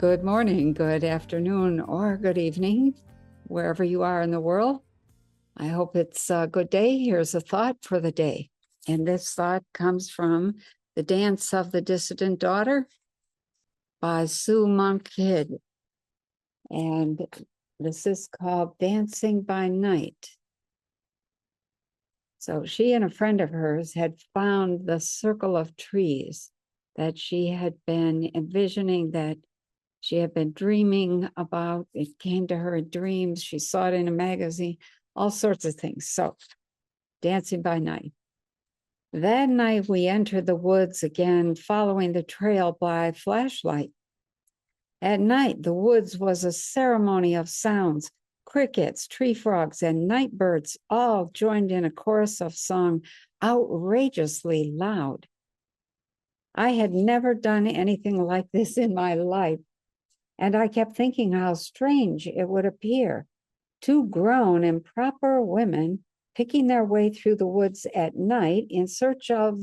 Good morning, good afternoon, or good evening, wherever you are in the world. I hope it's a good day. Here's a thought for the day. And this thought comes from The Dance of the Dissident Daughter by Sue Monk Kidd. And this is called Dancing by Night. So she and a friend of hers had found the circle of trees that she had been envisioning, that she had been dreaming about. It came to her in dreams. She saw it in a magazine, all sorts of things. So, dancing by night. That night, we entered the woods again, following the trail by flashlight. At night, the woods was a ceremony of sounds. Crickets, tree frogs, and night birds all joined in a chorus of song, outrageously loud. I had never done anything like this in my life, and I kept thinking how strange it would appear. Two grown and proper women picking their way through the woods at night in search of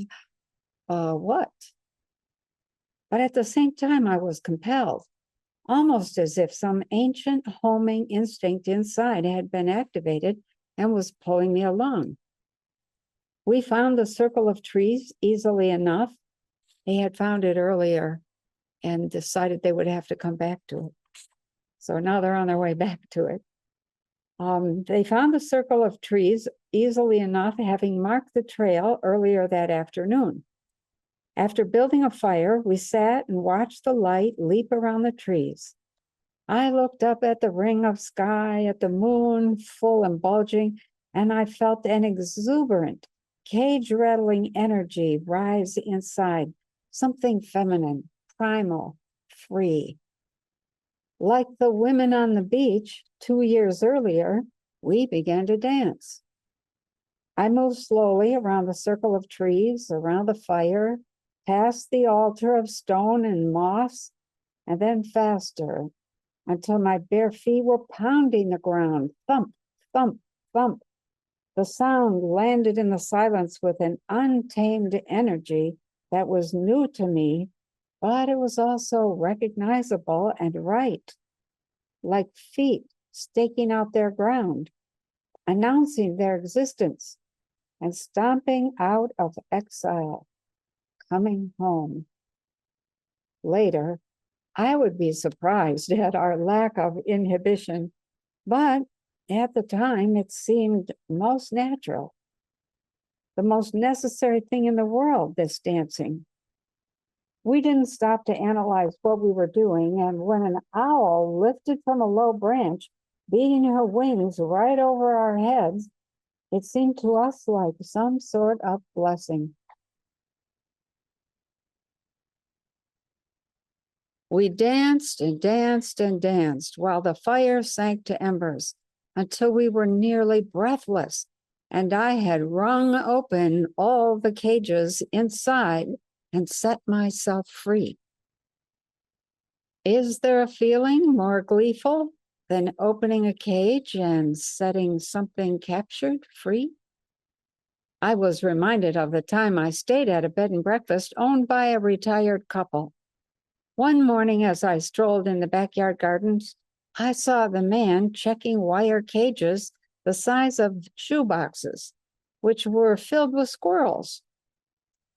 what? But at the same time, I was compelled, almost as if some ancient homing instinct inside had been activated and was pulling me along. We found the circle of trees easily enough. They had found it earlier and decided they would have to come back to it. So now they're on their way back to it. They found the circle of trees easily enough, having marked the trail earlier that afternoon. After building a fire, we sat and watched the light leap around the trees. I looked up at the ring of sky, at the moon, full and bulging, and I felt an exuberant, cage-rattling energy rise inside, something feminine, primal, free. Like the women on the beach 2 years earlier, we began to dance. I moved slowly around the circle of trees, around the fire, past the altar of stone and moss, and then faster, until my bare feet were pounding the ground, thump, thump, thump. The sound landed in the silence with an untamed energy that was new to me, but it was also recognizable and right, like feet staking out their ground, announcing their existence, and stomping out of exile, coming home. Later, I would be surprised at our lack of inhibition, but at the time it seemed most natural, the most necessary thing in the world, this dancing. We didn't stop to analyze what we were doing, and when an owl lifted from a low branch, beating her wings right over our heads, it seemed to us like some sort of blessing. We danced and danced and danced while the fire sank to embers until we were nearly breathless, and I had wrung open all the cages inside and set myself free. Is there a feeling more gleeful than opening a cage and setting something captured free? I was reminded of the time I stayed at a bed and breakfast owned by a retired couple. One morning, as I strolled in the backyard gardens, I saw the man checking wire cages the size of shoeboxes, which were filled with squirrels.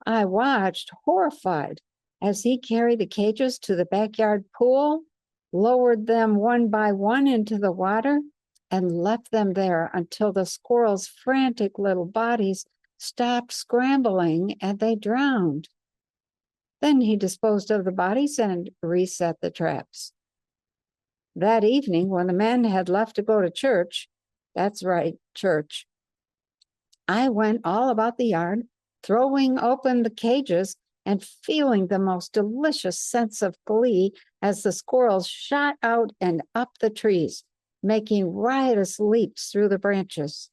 I watched, horrified, as he carried the cages to the backyard pool, lowered them one by one into the water, and left them there until the squirrels' frantic little bodies stopped scrambling and they drowned. Then he disposed of the bodies and reset the traps. That evening, when the men had left to go to church, that's right, church, I went all about the yard, throwing open the cages and feeling the most delicious sense of glee as the squirrels shot out and up the trees, making riotous leaps through the branches.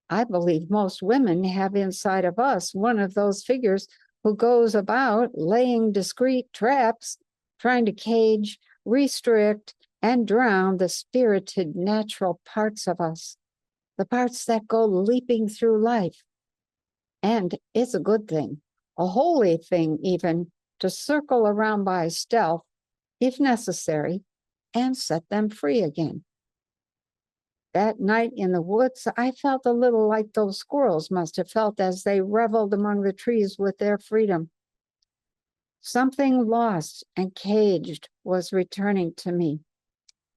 I believe most women have inside of us one of those figures who goes about laying discreet traps, trying to cage, restrict, and drown the spirited natural parts of us, the parts that go leaping through life. And it's a good thing, a holy thing even, to circle around by stealth if necessary, and set them free again. That night in the woods, I felt a little like those squirrels must have felt as they reveled among the trees with their freedom. Something lost and caged was returning to me.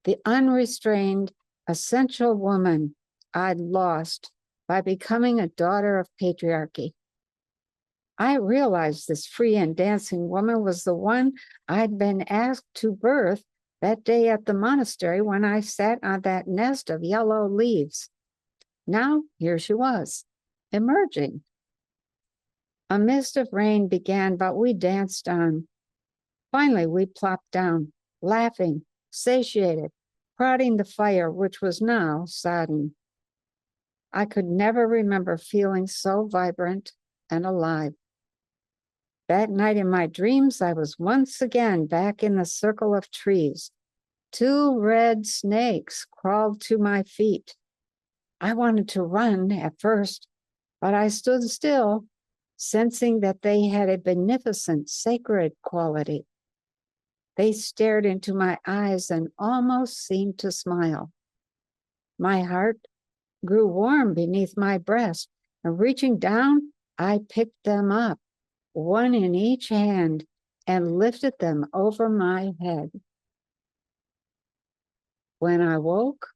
The unrestrained, essential woman I'd lost by becoming a daughter of patriarchy. I realized this free and dancing woman was the one I'd been asked to birth that day at the monastery when I sat on that nest of yellow leaves. Now, here she was, emerging. A mist of rain began, but we danced on. Finally, we plopped down, laughing, satiated, prodding the fire, which was now sodden. I could never remember feeling so vibrant and alive. That night in my dreams, I was once again back in the circle of trees. 2 red snakes crawled to my feet. I wanted to run at first, but I stood still, sensing that they had a beneficent, sacred quality. They stared into my eyes and almost seemed to smile. My heart grew warm beneath my breast, and reaching down, I picked them up, one in each hand, and lifted them over my head. When I woke,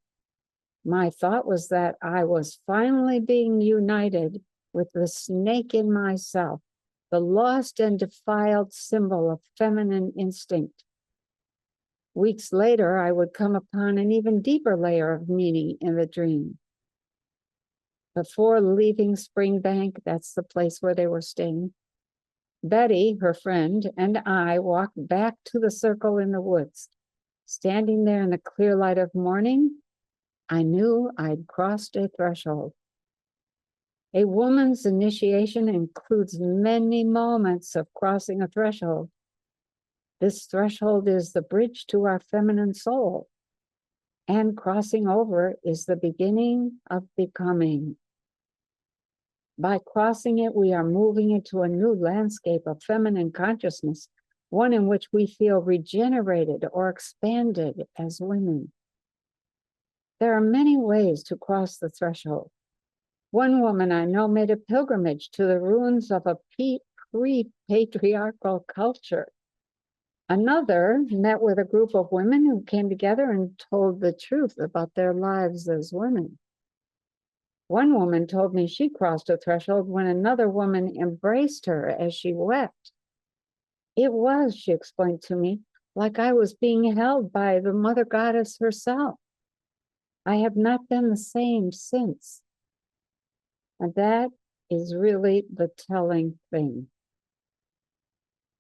my thought was that I was finally being united with the snake in myself, the lost and defiled symbol of feminine instinct. Weeks later, I would come upon an even deeper layer of meaning in the dream. Before leaving Springbank, that's the place where they were staying, Betty, her friend, and I walked back to the circle in the woods. Standing there in the clear light of morning, I knew I'd crossed a threshold. A woman's initiation includes many moments of crossing a threshold. This threshold is the bridge to our feminine soul, and crossing over is the beginning of becoming. By crossing it, we are moving into a new landscape of feminine consciousness, one in which we feel regenerated or expanded as women. There are many ways to cross the threshold. One woman I know made a pilgrimage to the ruins of a pre-patriarchal culture. Another met with a group of women who came together and told the truth about their lives as women. One woman told me she crossed a threshold when another woman embraced her as she wept. It was, she explained to me, like I was being held by the Mother Goddess herself. I have not been the same since. And that is really the telling thing.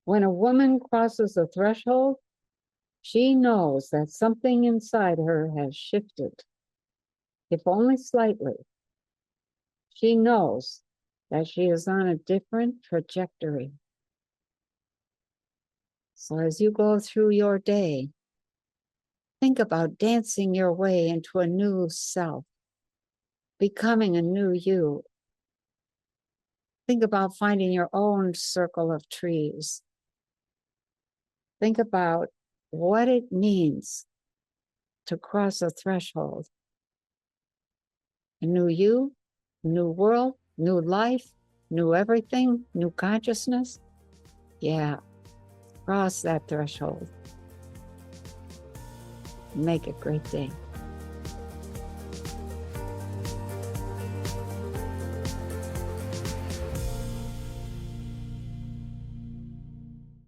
When a woman crosses a threshold, she knows that something inside her has shifted, if only slightly. She knows that she is on a different trajectory. So as you go through your day, think about dancing your way into a new self, becoming a new you. Think about finding your own circle of trees. Think about what it means to cross a threshold. A new you, new world, new life, new everything, new consciousness. Yeah, cross that threshold. Make a great day.